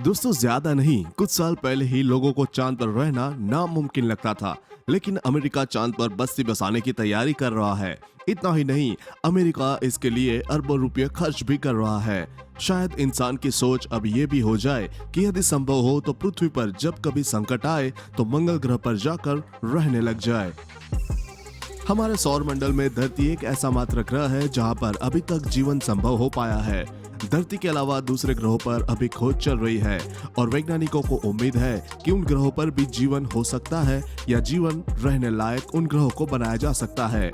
दोस्तों ज्यादा नहीं, कुछ साल पहले ही लोगों को चांद पर रहना नामुमकिन लगता था। लेकिन अमेरिका चांद पर बस्ती बसाने की तैयारी कर रहा है। इतना ही नहीं, अमेरिका इसके लिए अरबों रुपए खर्च भी कर रहा है। शायद इंसान की सोच अब ये भी हो जाए कि यदि संभव हो तो पृथ्वी पर जब कभी संकट आए तो मंगल ग्रह पर जाकर रहने लग जाए। हमारे सौर मंडल में धरती एक ऐसा मात्र ग्रह है जहां पर अभी तक जीवन संभव हो पाया है। धरती के अलावा दूसरे ग्रहों पर अभी खोज चल रही है और वैज्ञानिकों को उम्मीद है कि उन ग्रहों पर भी जीवन हो सकता है या जीवन रहने लायक उन ग्रहों को बनाया जा सकता है,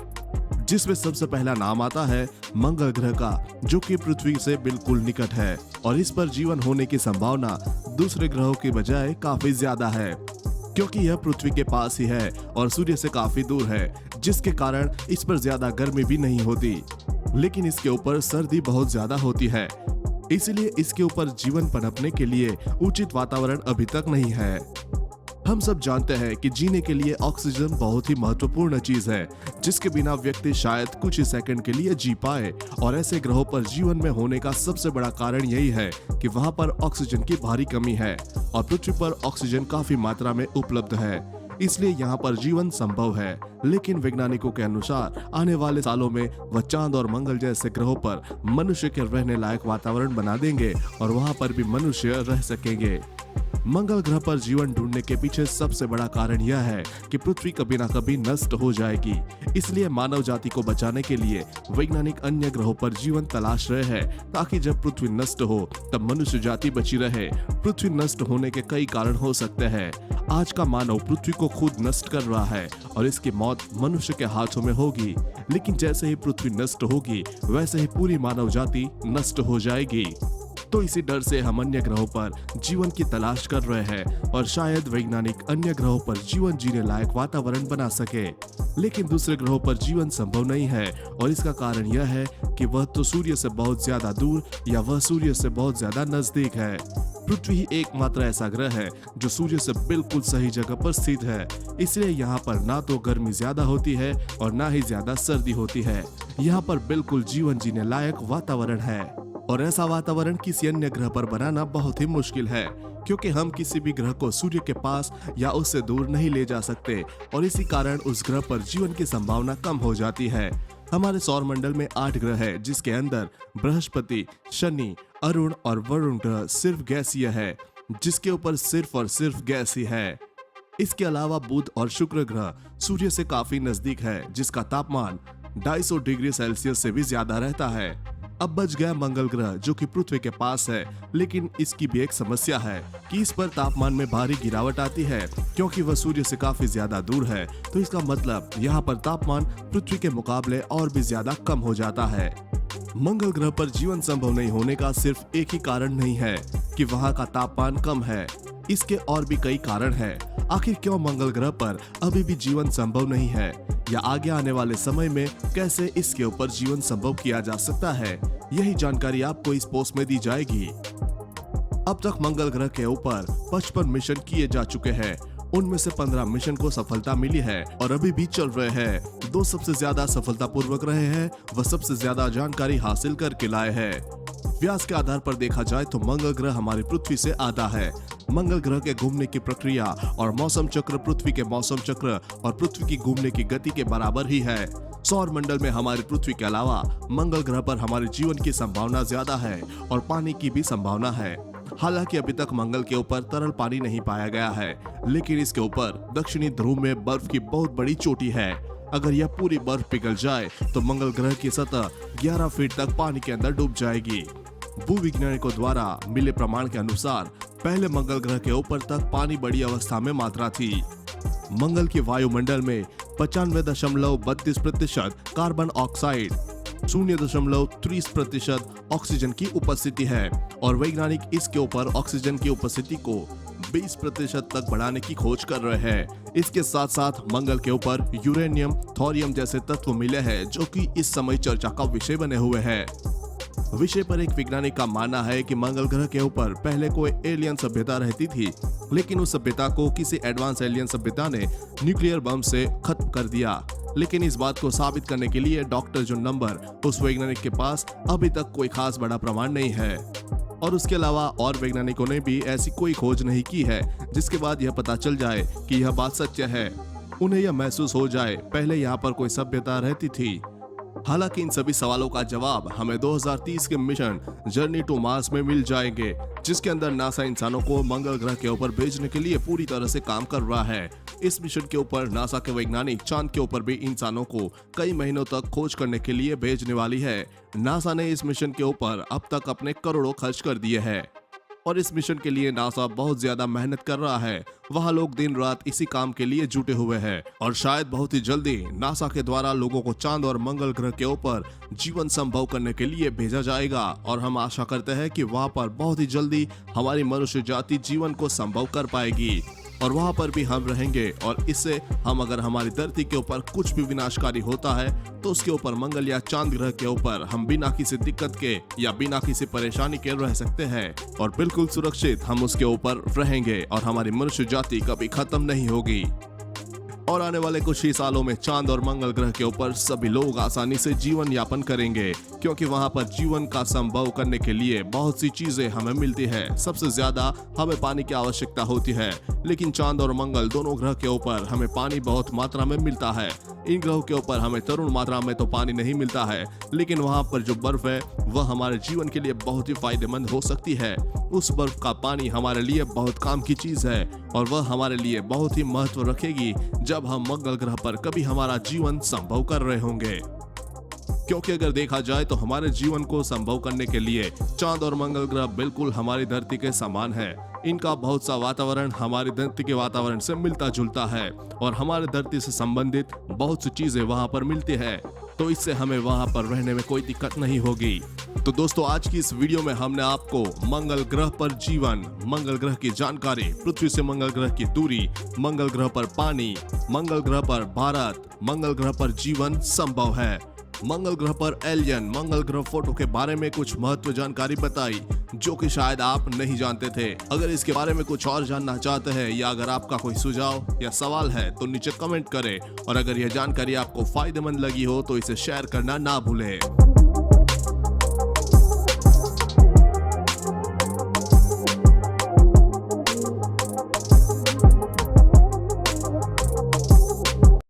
जिसमें सबसे पहला नाम आता है मंगल ग्रह का, जो कि पृथ्वी से बिल्कुल निकट है और इस पर जीवन होने की संभावना दूसरे ग्रहों की बजाय काफी ज्यादा है, क्योंकि यह पृथ्वी के पास ही है और सूर्य से काफी दूर है, जिसके कारण इस पर ज्यादा गर्मी भी नहीं होती। लेकिन इसके ऊपर सर्दी बहुत ज्यादा होती है, इसलिए इसके ऊपर जीवन पनपने के लिए उचित वातावरण अभी तक नहीं है। हम सब जानते हैं कि जीने के लिए ऑक्सीजन बहुत ही महत्वपूर्ण चीज है, जिसके बिना व्यक्ति शायद कुछ ही सेकंड के लिए जी पाए। और ऐसे ग्रहों पर जीवन में होने का सबसे बड़ा कारण यही है कि वहां पर ऑक्सीजन की भारी कमी है और पृथ्वी पर ऑक्सीजन काफी मात्रा में उपलब्ध है, इसलिए यहाँ पर जीवन संभव है। लेकिन वैज्ञानिकों के अनुसार आने वाले सालों में वह चांद और मंगल जैसे ग्रहों पर मनुष्य के रहने लायक वातावरण बना देंगे और वहां पर भी मनुष्य रह सकेंगे। मंगल ग्रह पर जीवन ढूंढने के पीछे सबसे बड़ा कारण यह है कि पृथ्वी कभी ना कभी नष्ट हो जाएगी, इसलिए मानव जाति को बचाने के लिए वैज्ञानिक अन्य ग्रहों पर जीवन तलाश रहे हैं, ताकि जब पृथ्वी नष्ट हो तब मनुष्य जाति बची रहे। पृथ्वी नष्ट होने के कई कारण हो सकते हैं। आज का मानव पृथ्वी को खुद नष्ट कर रहा है और इसकी मौत मनुष्य के हाथों में होगी। लेकिन जैसे ही पृथ्वी नष्ट होगी वैसे ही पूरी मानव जाति नष्ट हो जाएगी। तो इसी डर से हम अन्य ग्रहों पर जीवन की तलाश कर रहे हैं और शायद वैज्ञानिक अन्य ग्रहों पर जीवन जीने लायक वातावरण बना सके। लेकिन दूसरे ग्रहों पर जीवन संभव नहीं है और इसका कारण यह है कि वह तो सूर्य से बहुत ज्यादा दूर या वह सूर्य से बहुत ज्यादा नजदीक है। पृथ्वी ही एकमात्र ऐसा ग्रह है जो सूर्य से बिल्कुल सही जगह पर स्थित है, इसलिए यहाँ पर ना तो गर्मी ज्यादा होती है और ना ही ज्यादा सर्दी होती है। यहाँ पर बिल्कुल जीवन जीने लायक वातावरण है और ऐसा वातावरण किसी अन्य ग्रह पर बनाना बहुत ही मुश्किल है, क्योंकि हम किसी भी ग्रह को सूर्य के पास या उससे दूर नहीं ले जा सकते और इसी कारण उस ग्रह पर जीवन की संभावना कम हो जाती है। हमारे सौर मंडल में 8 ग्रह है, जिसके अंदर बृहस्पति, शनि, अरुण और वरुण ग्रह सिर्फ गैसीय है, जिसके ऊपर सिर्फ और सिर्फ गैस ही है। इसके अलावा बुध और शुक्र ग्रह सूर्य से काफी नजदीक है, जिसका तापमान 250 डिग्री सेल्सियस से भी ज्यादा रहता है। अब बच गया मंगल ग्रह, जो कि पृथ्वी के पास है, लेकिन इसकी भी एक समस्या है कि इस पर तापमान में भारी गिरावट आती है, क्योंकि वह सूर्य से काफी ज्यादा दूर है। तो इसका मतलब यहाँ पर तापमान पृथ्वी के मुकाबले और भी ज्यादा कम हो जाता है। मंगल ग्रह पर जीवन संभव नहीं होने का सिर्फ एक ही कारण नहीं है कि वहाँ का तापमान कम है, इसके और भी कई कारण हैं। आखिर क्यों मंगल ग्रह पर अभी भी जीवन संभव नहीं है, या आगे आने वाले समय में कैसे इसके ऊपर जीवन संभव किया जा सकता है, यही जानकारी आपको इस पोस्ट में दी जाएगी। अब तक मंगल ग्रह के ऊपर 55 मिशन किए जा चुके हैं। उनमें से 15 मिशन को सफलता मिली है और अभी भी चल रहे हैं। 2 सबसे ज्यादा सफलतापूर्वक रहे हैं, वह सबसे ज्यादा जानकारी हासिल करके लाए हैं। व्यास के आधार पर देखा जाए तो मंगल ग्रह हमारी पृथ्वी से आधा है। मंगल ग्रह के घूमने की प्रक्रिया और मौसम चक्र पृथ्वी के मौसम चक्र और पृथ्वी की घूमने की गति के बराबर ही है। सौर मंडल में हमारी पृथ्वी के अलावा मंगल ग्रह पर हमारे जीवन की संभावना ज्यादा है और पानी की भी संभावना है। हालांकि अभी तक मंगल के ऊपर तरल पानी नहीं पाया गया है, लेकिन इसके ऊपर दक्षिणी ध्रुव में बर्फ की बहुत बड़ी चोटी है। अगर यह पूरी बर्फ पिघल जाए तो मंगल ग्रह की सतह 11 फीट तक पानी के अंदर डूब जाएगी। भूविज्ञानिकों द्वारा मिले प्रमाण के अनुसार पहले मंगल ग्रह के ऊपर तक पानी बड़ी अवस्था में मात्रा थी। मंगल की वायुमंडल में 95.32% कार्बन ऑक्साइड, 0.30% ऑक्सीजन की उपस्थिति है और वैज्ञानिक इसके ऊपर ऑक्सीजन की उपस्थिति को 20% तक बढ़ाने की खोज कर रहे हैं। इसके साथ साथ मंगल के ऊपर यूरेनियम, थोरियम जैसे तत्व मिले हैं, जो कि इस समय चर्चा का विषय बने हुए हैं। विषय पर एक वैज्ञानिक का मानना है कि मंगल ग्रह के ऊपर पहले कोई एलियन सभ्यता रहती थी, लेकिन उस सभ्यता को किसी एडवांस एलियन सभ्यता ने न्यूक्लियर बम से खत्म कर दिया। लेकिन इस बात को साबित करने के लिए डॉक्टर जो नंबर उस वैज्ञानिक के पास अभी तक कोई खास बड़ा प्रमाण नहीं है। और उसके अलावा और वैज्ञानिकों ने भी ऐसी कोई खोज नहीं की है जिसके बाद यह पता चल जाए कि यह बात सत्य है। उन्हें यह महसूस हो जाए पहले यहाँ पर कोई सभ्यता रहती थी। हालांकि इन सभी सवालों का जवाब हमें 2030 के मिशन जर्नी टू मार्स में मिल जाएंगे, जिसके अंदर नासा इंसानों को मंगल ग्रह के ऊपर भेजने के लिए पूरी तरह से काम कर रहा है। इस मिशन के ऊपर नासा के वैज्ञानिक चांद के ऊपर भी इंसानों को कई महीनों तक खोज करने के लिए भेजने वाली है। नासा ने इस मिशन के ऊपर अब तक अपने करोड़ों खर्च कर दिए हैं और इस मिशन के लिए नासा बहुत ज्यादा मेहनत कर रहा है। वहाँ लोग दिन रात इसी काम के लिए जुटे हुए हैं और शायद बहुत ही जल्दी नासा के द्वारा लोगों को चांद और मंगल ग्रह के ऊपर जीवन संभव करने के लिए भेजा जाएगा और हम आशा करते हैं कि वहाँ पर बहुत ही जल्दी हमारी मनुष्य जाति जीवन को संभव कर पाएगी और वहाँ पर भी हम रहेंगे। और इससे हम अगर हमारी धरती के ऊपर कुछ भी विनाशकारी होता है तो उसके ऊपर मंगल या चांद ग्रह के ऊपर हम बिना किसी दिक्कत के या बिना किसी परेशानी के रह सकते हैं और बिल्कुल सुरक्षित हम उसके ऊपर रहेंगे और हमारी मनुष्य जाति कभी खत्म नहीं होगी। और आने वाले कुछ ही सालों में चांद और मंगल ग्रह के ऊपर सभी लोग आसानी से जीवन यापन करेंगे, क्योंकि वहां पर जीवन का संभव करने के लिए बहुत सी चीजें हमें मिलती है। सबसे ज्यादा हमें पानी की आवश्यकता होती है, लेकिन चांद और मंगल दोनों ग्रह के ऊपर हमें पानी बहुत मात्रा में मिलता है। इन ग्रहों के ऊपर हमें तरुण मात्रा में तो पानी नहीं मिलता है, लेकिन वहाँ पर जो बर्फ है वह हमारे जीवन के लिए बहुत ही फायदेमंद हो सकती है। उस बर्फ का पानी हमारे लिए बहुत काम की चीज है और वह हमारे लिए बहुत ही महत्व रखेगी जब हम मंगल ग्रह पर कभी हमारा जीवन संभव कर रहे होंगे। क्योंकि अगर देखा जाए तो हमारे जीवन को संभव करने के लिए चांद और मंगल ग्रह बिल्कुल हमारी धरती के समान है। इनका बहुत सा वातावरण हमारी धरती के वातावरण से मिलता जुलता है और हमारे धरती से संबंधित बहुत सी चीजें वहां पर मिलती है, तो इससे हमें वहां पर रहने में कोई दिक्कत नहीं होगी। तो दोस्तों, आज की इस वीडियो में हमने आपको मंगल ग्रह पर जीवन, मंगल ग्रह की जानकारी, पृथ्वी से मंगल ग्रह की दूरी, मंगल ग्रह पर पानी, मंगल ग्रह पर भारत, मंगल ग्रह पर जीवन संभव है, मंगल ग्रह पर एलियन, मंगल ग्रह फोटो के बारे में कुछ महत्व जानकारी बताई जो कि शायद आप नहीं जानते थे। अगर इसके बारे में कुछ और जानना चाहते हैं या अगर आपका कोई सुझाव या सवाल है तो नीचे कमेंट करें और अगर यह जानकारी आपको फायदेमंद लगी हो तो इसे शेयर करना ना भूलें।